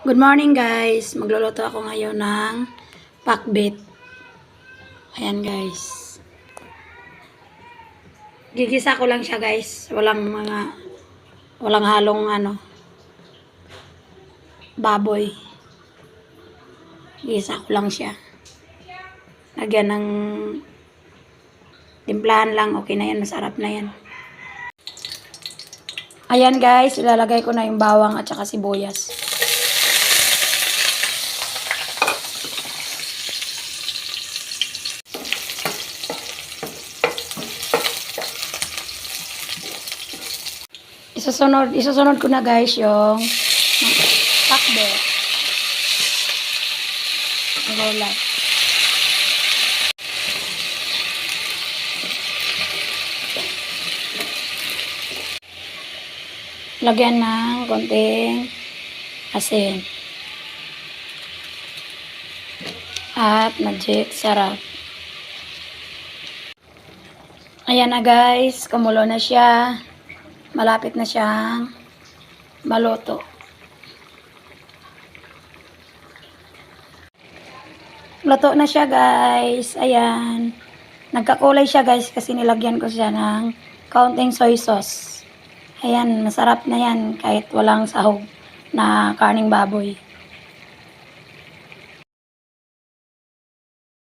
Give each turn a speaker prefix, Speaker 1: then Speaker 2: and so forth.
Speaker 1: Good morning guys! Magluluto ako ngayon ng pakbet. Ayan guys. Gigisa ko lang siya guys. Walang halong baboy. Gigisa ko lang siya. Lagyan ng timplahan lang. Okay na yan. Masarap na yan. Ayan guys. Ilalagay ko na yung bawang at saka sibuyas. Isusunod ko na guys yung pakbet. Roll. Lagyan ng konting asin. At magic sarap. Ayan na guys, kumulo na siya. Malapit na siyang maluto. Luto na siya guys. Ayan. Nagkakulay siya guys kasi nilagyan ko siya ng kaunting soy sauce. Ayan, masarap na yan kahit walang sahog na karning baboy.